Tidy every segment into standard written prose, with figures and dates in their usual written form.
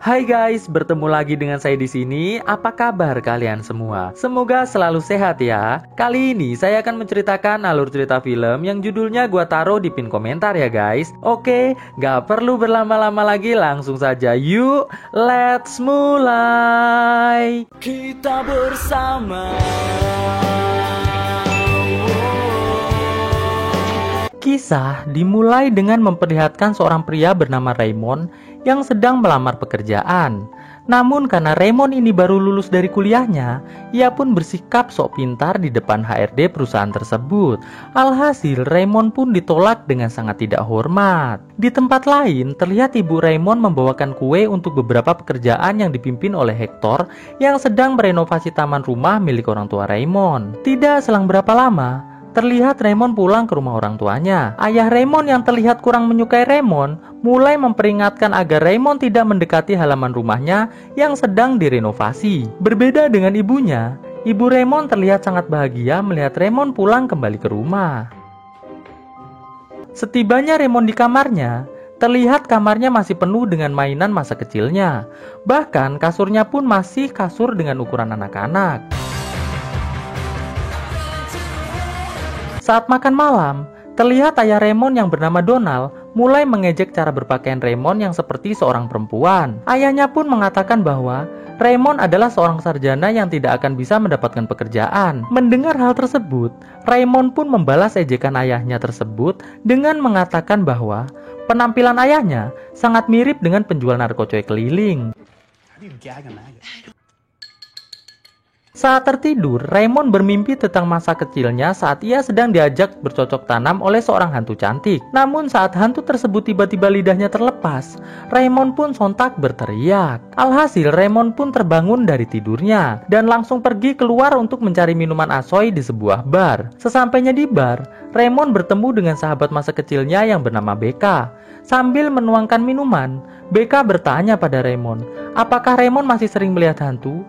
Hai guys, bertemu lagi dengan saya di sini. Apa kabar kalian semua? Semoga selalu sehat ya. Kali ini saya akan menceritakan alur cerita film yang judulnya gua taruh di pin komentar ya guys. Oke, gak perlu berlama-lama lagi, langsung saja yuk, let's mulai. Kita bersama. Kisah dimulai dengan memperlihatkan seorang pria bernama Raymond yang sedang melamar pekerjaan. Namun karena Raymond ini baru lulus dari kuliahnya, ia pun bersikap sok pintar di depan HRD perusahaan tersebut. Alhasil Raymond pun ditolak dengan sangat tidak hormat. Di tempat lain, terlihat ibu Raymond membawakan kue untuk beberapa pekerjaan yang dipimpin oleh Hector yang sedang merenovasi taman rumah milik orang tua Raymond. Tidak selang berapa lama, terlihat Raymond pulang ke rumah orang tuanya. Ayah Raymond yang terlihat kurang menyukai Raymond mulai memperingatkan agar Raymond tidak mendekati halaman rumahnya yang sedang direnovasi. Berbeda dengan ibunya, ibu Raymond terlihat sangat bahagia melihat Raymond pulang kembali ke rumah. Setibanya Raymond di kamarnya, terlihat kamarnya masih penuh dengan mainan masa kecilnya. Bahkan kasurnya pun masih kasur dengan ukuran anak-anak. Saat makan malam, terlihat ayah Raymond yang bernama Donald mulai mengejek cara berpakaian Raymond yang seperti seorang perempuan. Ayahnya pun mengatakan bahwa Raymond adalah seorang sarjana yang tidak akan bisa mendapatkan pekerjaan. Mendengar hal tersebut, Raymond pun membalas ejekan ayahnya tersebut dengan mengatakan bahwa penampilan ayahnya sangat mirip dengan penjual narkoba keliling. Saat tertidur, Raymond bermimpi tentang masa kecilnya saat ia sedang diajak bercocok tanam oleh seorang hantu cantik. Namun saat hantu tersebut tiba-tiba lidahnya terlepas, Raymond pun sontak berteriak. Alhasil Raymond pun terbangun dari tidurnya dan langsung pergi keluar untuk mencari minuman asoy di sebuah bar. Sesampainya di bar, Raymond bertemu dengan sahabat masa kecilnya yang bernama Becca. Sambil menuangkan minuman, Becca bertanya pada Raymond, apakah Raymond masih sering melihat hantu?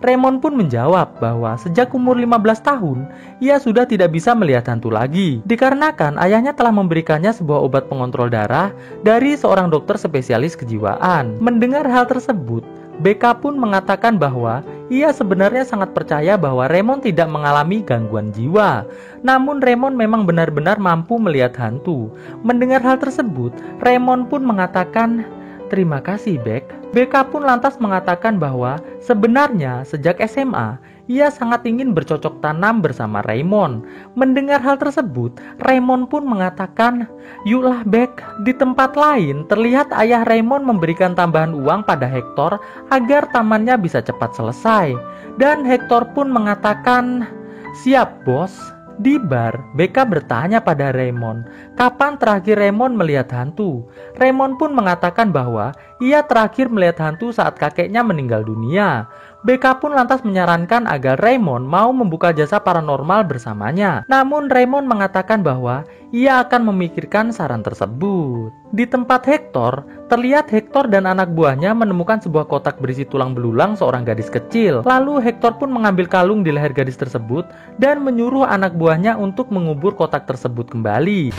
Raymond pun menjawab bahwa sejak umur 15 tahun, ia sudah tidak bisa melihat hantu lagi. Dikarenakan ayahnya telah memberikannya sebuah obat pengontrol darah dari seorang dokter spesialis kejiwaan. Mendengar hal tersebut, Becca pun mengatakan bahwa ia sebenarnya sangat percaya bahwa Raymond tidak mengalami gangguan jiwa. Namun Raymond memang benar-benar mampu melihat hantu. Mendengar hal tersebut, Raymond pun mengatakan, "Terima kasih, Beck." Becca pun lantas mengatakan bahwa sebenarnya sejak SMA, ia sangat ingin bercocok tanam bersama Raymond. Mendengar hal tersebut, Raymond pun mengatakan, "Yuklah Beck." Di tempat lain, terlihat ayah Raymond memberikan tambahan uang pada Hector agar tamannya bisa cepat selesai. Dan Hector pun mengatakan, "Siap, bos." Di bar, Becca bertanya pada Raymond, kapan terakhir Raymond melihat hantu? Raymond pun mengatakan bahwa ia terakhir melihat hantu saat kakeknya meninggal dunia. Becca pun lantas menyarankan agar Raymond mau membuka jasa paranormal bersamanya. Namun Raymond mengatakan bahwa ia akan memikirkan saran tersebut. Di tempat Hector, terlihat Hector dan anak buahnya menemukan sebuah kotak berisi tulang belulang seorang gadis kecil. Lalu Hector pun mengambil kalung di leher gadis tersebut dan menyuruh anak buahnya untuk mengubur kotak tersebut kembali.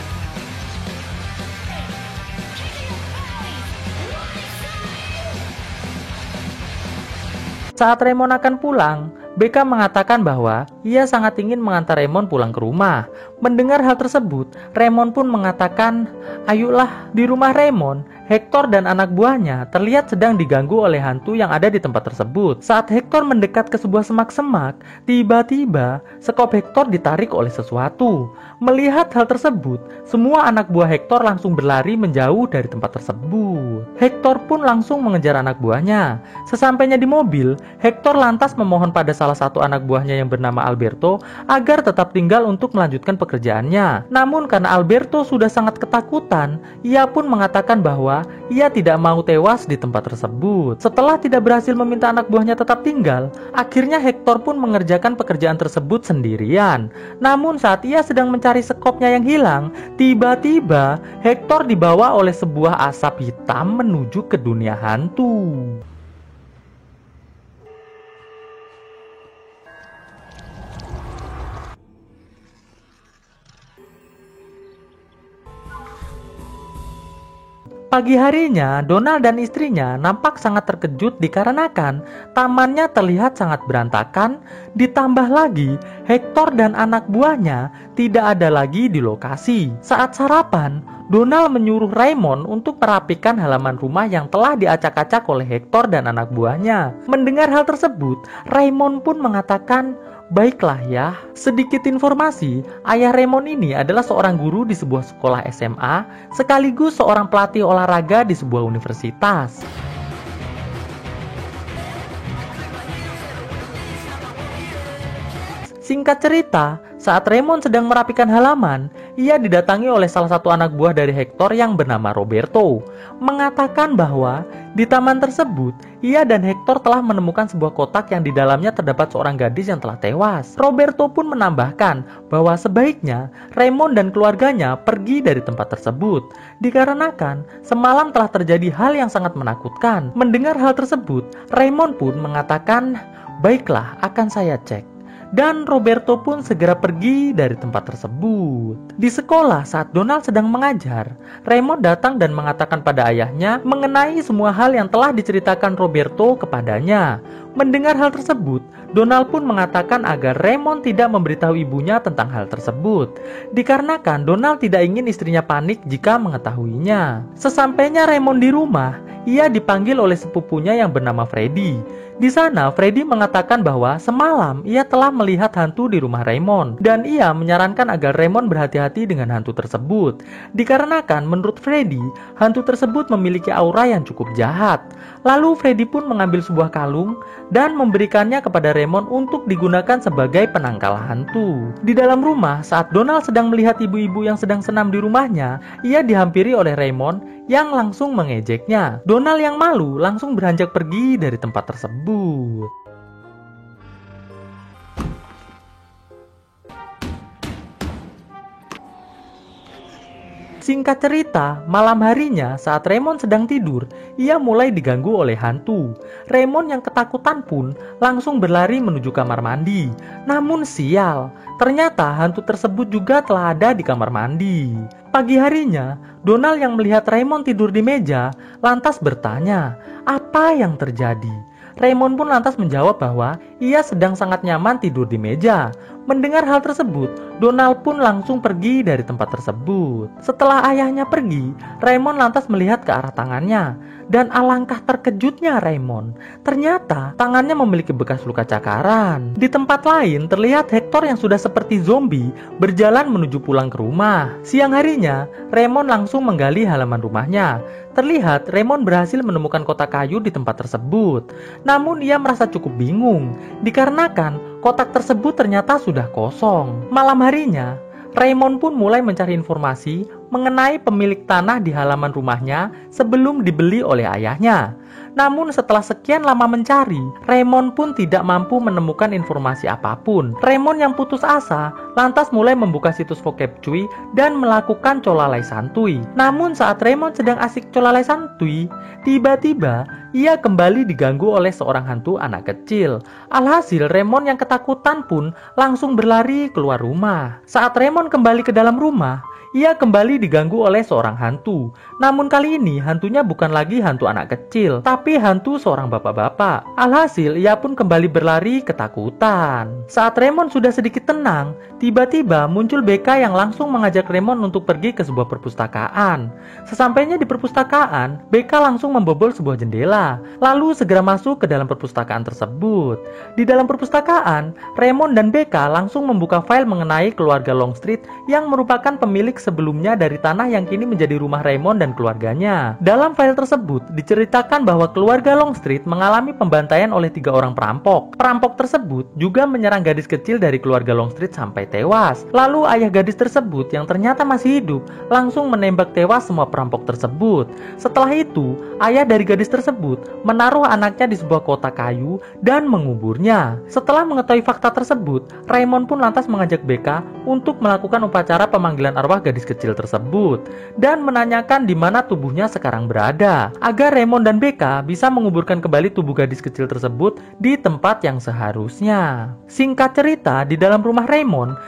Saat Raymond akan pulang, Becca mengatakan bahwa ia sangat ingin mengantar Raymond pulang ke rumah. Mendengar hal tersebut, Raymond pun mengatakan, "Ayolah." Di rumah Raymond, Hector dan anak buahnya terlihat sedang diganggu oleh hantu yang ada di tempat tersebut. Saat Hector mendekat ke sebuah semak-semak, tiba-tiba sekop Hector ditarik oleh sesuatu. Melihat hal tersebut, semua anak buah Hector langsung berlari menjauh dari tempat tersebut. Hector pun langsung mengejar anak buahnya. Sesampainya di mobil, Hector lantas memohon pada salah satu anak buahnya yang bernama Alberto agar tetap tinggal untuk melanjutkan pekerjaannya. Namun karena Alberto sudah sangat ketakutan, ia pun mengatakan bahwa ia tidak mau tewas di tempat tersebut. Setelah tidak berhasil meminta anak buahnya tetap tinggal, akhirnya Hector pun mengerjakan pekerjaan tersebut sendirian. Namun saat ia sedang mencari sekopnya yang hilang, tiba-tiba Hector dibawa oleh sebuah asap hitam menuju ke dunia hantu. Pagi harinya, Donald dan istrinya nampak sangat terkejut dikarenakan tamannya terlihat sangat berantakan, ditambah lagi Hector dan anak buahnya tidak ada lagi di lokasi. Saat sarapan, Donald menyuruh Raymond untuk merapikan halaman rumah yang telah diacak-acak oleh Hector dan anak buahnya. Mendengar hal tersebut, Raymond pun mengatakan, "Baiklah ya." Sedikit informasi, ayah Raymond ini adalah seorang guru di sebuah sekolah SMA, sekaligus seorang pelatih olahraga di sebuah universitas. Singkat cerita, saat Raymond sedang merapikan halaman, ia didatangi oleh salah satu anak buah dari Hector yang bernama Roberto, mengatakan bahwa di taman tersebut, ia dan Hector telah menemukan sebuah kotak yang di dalamnya terdapat seorang gadis yang telah tewas. Roberto pun menambahkan bahwa sebaiknya Raymond dan keluarganya pergi dari tempat tersebut, dikarenakan semalam telah terjadi hal yang sangat menakutkan. Mendengar hal tersebut, Raymond pun mengatakan, "Baiklah, akan saya cek." Dan Roberto pun segera pergi dari tempat tersebut. Di sekolah saat Donald sedang mengajar, Raymond datang dan mengatakan pada ayahnya mengenai semua hal yang telah diceritakan Roberto kepadanya. Mendengar hal tersebut, Donald pun mengatakan agar Raymond tidak memberitahu ibunya tentang hal tersebut, dikarenakan Donald tidak ingin istrinya panik jika mengetahuinya. Sesampainya Raymond di rumah, ia dipanggil oleh sepupunya yang bernama Freddy. Di sana, Freddy mengatakan bahwa semalam ia telah melihat hantu di rumah Raymond, dan ia menyarankan agar Raymond berhati-hati dengan hantu tersebut, dikarenakan menurut Freddy, hantu tersebut memiliki aura yang cukup jahat. Lalu Freddy pun mengambil sebuah kalung dan memberikannya kepada Raymond untuk digunakan sebagai penangkal hantu. Di dalam rumah, saat Donald sedang melihat ibu-ibu yang sedang senam di rumahnya, ia dihampiri oleh Raymond yang langsung mengejeknya. Donald yang malu langsung beranjak pergi dari tempat tersebut. Singkat cerita, malam harinya saat Raymond sedang tidur, ia mulai diganggu oleh hantu. Raymond yang ketakutan pun langsung berlari menuju kamar mandi. Namun sial, ternyata hantu tersebut juga telah ada di kamar mandi. Pagi harinya, Donald yang melihat Raymond tidur di meja, lantas bertanya, "Apa yang terjadi?" Raymond pun lantas menjawab bahwa ia sedang sangat nyaman tidur di meja. Mendengar hal tersebut, Donald pun langsung pergi dari tempat tersebut. Setelah ayahnya pergi, Raymond lantas melihat ke arah tangannya. Dan alangkah terkejutnya Raymond, ternyata tangannya memiliki bekas luka cakaran. Di tempat lain, terlihat Hector yang sudah seperti zombie berjalan menuju pulang ke rumah. Siang harinya, Raymond langsung menggali halaman rumahnya. Terlihat Raymond berhasil menemukan kotak kayu di tempat tersebut. Namun ia merasa cukup bingung, dikarenakan kotak tersebut ternyata sudah kosong. Malam harinya, Raymond pun mulai mencari informasi mengenai pemilik tanah di halaman rumahnya sebelum dibeli oleh ayahnya. Namun setelah sekian lama mencari, Raymond pun tidak mampu menemukan informasi apapun. Raymond yang putus asa lantas mulai membuka situs Vocabcuy dan melakukan colalai santuy. Namun saat Raymond sedang asik colalai santuy, tiba-tiba ia kembali diganggu oleh seorang hantu anak kecil. Alhasil Raymond yang ketakutan pun langsung berlari keluar rumah. Saat Raymond kembali ke dalam rumah, ia kembali diganggu oleh seorang hantu. Namun kali ini hantunya bukan lagi hantu anak kecil, tapi hantu seorang bapak-bapak. Alhasil ia pun kembali berlari ketakutan. Saat Raymond sudah sedikit tenang, tiba-tiba muncul BK yang langsung mengajak Raymond untuk pergi ke sebuah perpustakaan. Sesampainya di perpustakaan, BK langsung membobol sebuah jendela, lalu segera masuk ke dalam perpustakaan tersebut. Di dalam perpustakaan, Raymond dan BK langsung membuka file mengenai keluarga Longstreet yang merupakan pemilik sebelumnya dari tanah yang kini menjadi rumah Raymond dan keluarganya. Dalam file tersebut diceritakan bahwa keluarga Longstreet mengalami pembantaian oleh 3 orang perampok. Perampok tersebut juga menyerang gadis kecil dari keluarga Longstreet sampai tewas. Lalu ayah gadis tersebut yang ternyata masih hidup langsung menembak tewas semua perampok tersebut. Setelah itu, ayah dari gadis tersebut menaruh anaknya di sebuah kotak kayu dan menguburnya. Setelah mengetahui fakta tersebut, Raymond pun lantas mengajak BK untuk melakukan upacara pemanggilan arwah gadis kecil tersebut dan menanyakan di mana tubuhnya sekarang berada, agar Raymond dan Becca bisa menguburkan kembali tubuh gadis kecil tersebut di tempat yang seharusnya. Singkat cerita, di dalam rumah Raymond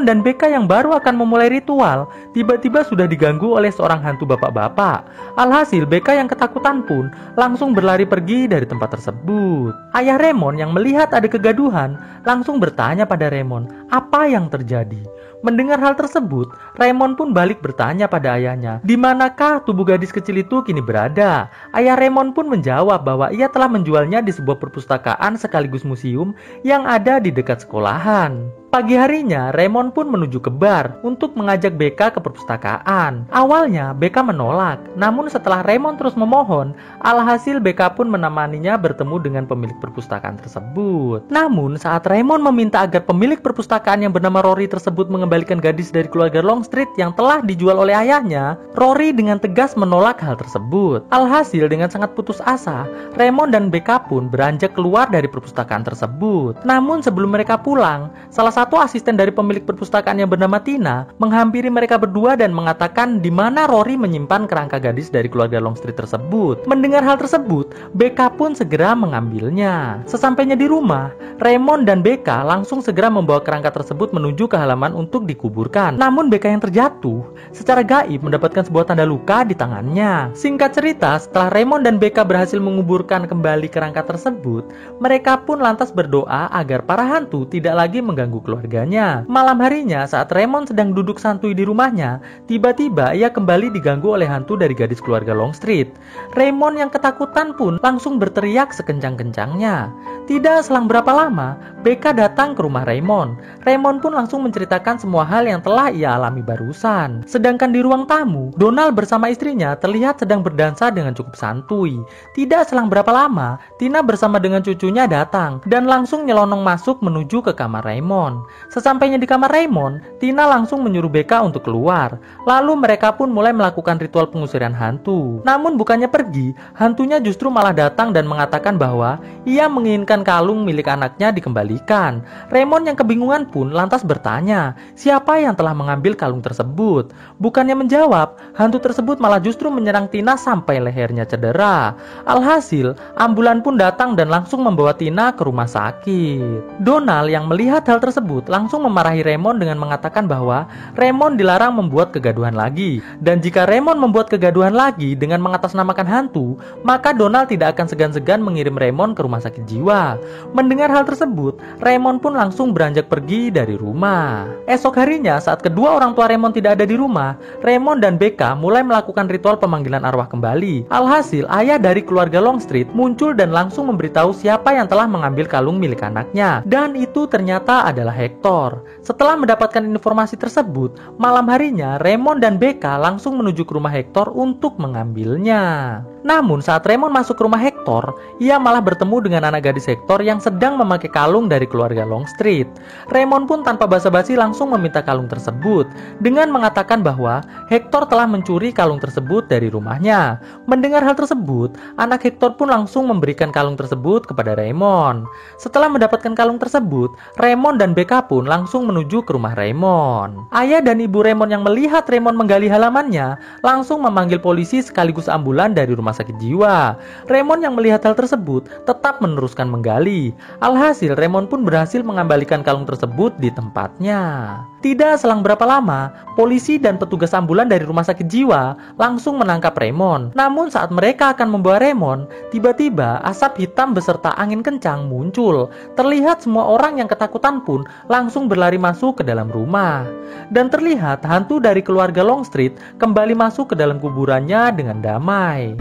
dan Becca yang baru akan memulai ritual tiba-tiba sudah diganggu oleh seorang hantu bapak-bapak. Alhasil Becca yang ketakutan pun langsung berlari pergi dari tempat tersebut. Ayah Raymond yang melihat ada kegaduhan langsung bertanya pada Raymond apa yang terjadi. Mendengar hal tersebut, Raymond pun balik bertanya pada ayahnya, di manakah tubuh gadis kecil itu kini berada? Ayah Raymond pun menjawab bahwa ia telah menjualnya di sebuah perpustakaan sekaligus museum yang ada di dekat sekolahan. Pagi harinya, Raymond pun menuju ke bar untuk mengajak Becca ke perpustakaan. Awalnya, Becca menolak, namun setelah Raymond terus memohon, alhasil Becca pun menemaninya bertemu dengan pemilik perpustakaan tersebut. Namun, saat Raymond meminta agar pemilik perpustakaan yang bernama Rory tersebut mengembalikan gadis dari keluarga Longstreet yang telah dijual oleh ayahnya, Rory dengan tegas menolak hal tersebut. Alhasil, dengan sangat putus asa, Raymond dan Becca pun beranjak keluar dari perpustakaan tersebut. Namun, sebelum mereka pulang, salah satu asisten dari pemilik perpustakaan yang bernama Tina menghampiri mereka berdua dan mengatakan di mana Rory menyimpan kerangka gadis dari keluarga Longstreet tersebut. Mendengar hal tersebut, Becca pun segera mengambilnya. Sesampainya di rumah, Raymond dan Becca langsung segera membawa kerangka tersebut menuju ke halaman untuk dikuburkan. Namun Becca yang terjatuh secara gaib mendapatkan sebuah tanda luka di tangannya. Singkat cerita, setelah Raymond dan Becca berhasil menguburkan kembali kerangka tersebut, mereka pun lantas berdoa agar para hantu tidak lagi mengganggu keluarganya. Malam harinya, saat Raymond sedang duduk santuy di rumahnya, tiba-tiba ia kembali diganggu oleh hantu dari gadis keluarga Longstreet. Raymond yang ketakutan pun langsung berteriak sekencang-kencangnya. Tidak selang berapa lama, Becca datang ke rumah Raymond. Raymond pun langsung menceritakan semua hal yang telah ia alami barusan. Sedangkan di ruang tamu, Donald bersama istrinya terlihat sedang berdansa dengan cukup santuy. Tidak selang berapa lama, Tina bersama dengan cucunya datang dan langsung nyelonong masuk menuju ke kamar Raymond. Sesampainya di kamar Raymond, Tina langsung menyuruh Becca untuk keluar. Lalu mereka pun mulai melakukan ritual pengusiran hantu. Namun bukannya pergi, hantunya justru malah datang dan mengatakan bahwa ia menginginkan kalung milik anaknya dikembalikan. Raymond yang kebingungan pun lantas bertanya, siapa yang telah mengambil kalung tersebut? Bukannya menjawab, hantu tersebut malah justru menyerang Tina sampai lehernya cedera. Alhasil, ambulan pun datang dan langsung membawa Tina ke rumah sakit. Donald yang melihat hal tersebut langsung memarahi Raymond dengan mengatakan bahwa Raymond dilarang membuat kegaduhan lagi, dan jika Raymond membuat kegaduhan lagi dengan mengatasnamakan hantu, maka Donald tidak akan segan-segan mengirim Raymond ke rumah sakit jiwa. Mendengar hal tersebut, Raymond pun langsung beranjak pergi dari rumah. Esok harinya, saat kedua orang tua Raymond tidak ada di rumah, Raymond dan Becca mulai melakukan ritual pemanggilan arwah kembali. Alhasil, ayah dari keluarga Longstreet muncul dan langsung memberitahu siapa yang telah mengambil kalung milik anaknya, dan itu ternyata adalah Hector. Setelah mendapatkan informasi tersebut, malam harinya Raymond dan Becca langsung menuju ke rumah Hector untuk mengambilnya. Namun saat Raymond masuk ke rumah Hector, ia malah bertemu dengan anak gadis Hector yang sedang memakai kalung dari keluarga Longstreet. Raymond pun tanpa basa-basi langsung meminta kalung tersebut dengan mengatakan bahwa Hector telah mencuri kalung tersebut dari rumahnya. Mendengar hal tersebut, anak Hector pun langsung memberikan kalung tersebut kepada Raymond. Setelah mendapatkan kalung tersebut, Raymond dan Becca pun langsung menuju ke rumah Raymond. Ayah dan ibu Raymond yang melihat Raymond menggali halamannya langsung memanggil polisi sekaligus ambulan dari rumah sakit jiwa. Raymond yang melihat hal tersebut tetap meneruskan menggali. Alhasil, Raymond pun berhasil mengembalikan kalung tersebut di tempatnya. Tidak selang berapa lama, polisi dan petugas ambulan dari rumah sakit jiwa langsung menangkap Raymond. Namun saat mereka akan membawa Raymond, tiba-tiba asap hitam beserta angin kencang muncul. Terlihat semua orang yang ketakutan pun langsung berlari masuk ke dalam rumah. Dan terlihat hantu dari keluarga Longstreet kembali masuk ke dalam kuburannya dengan damai.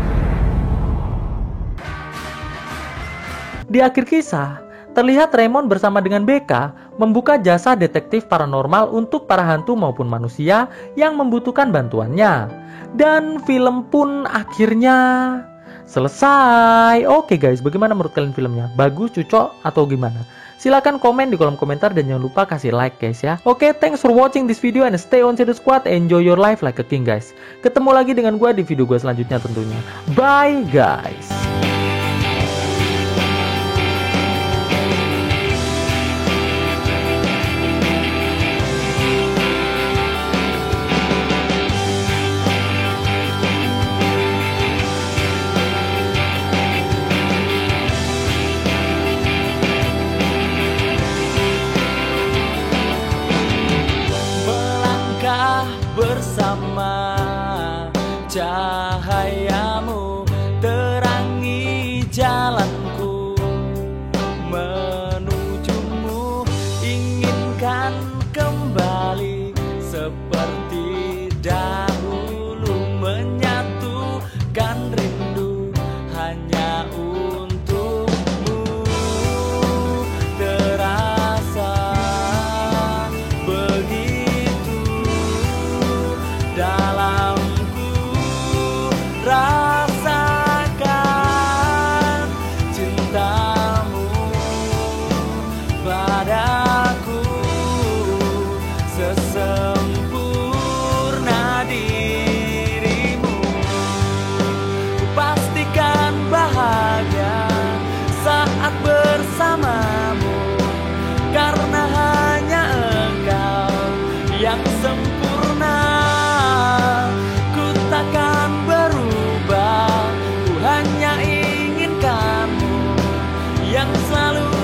Di akhir kisah, terlihat Raymond bersama dengan Becca membuka jasa detektif paranormal untuk para hantu maupun manusia yang membutuhkan bantuannya. Dan film pun akhirnya selesai. Oke guys, bagaimana menurut kalian filmnya? Bagus, cocok, atau gimana? Silahkan komen di kolom komentar dan jangan lupa kasih like guys ya. Oke, thanks for watching this video and stay on Shadow Squad. Enjoy your life like a king guys. Ketemu lagi dengan gue di video gue selanjutnya tentunya. Bye guys. yang selalu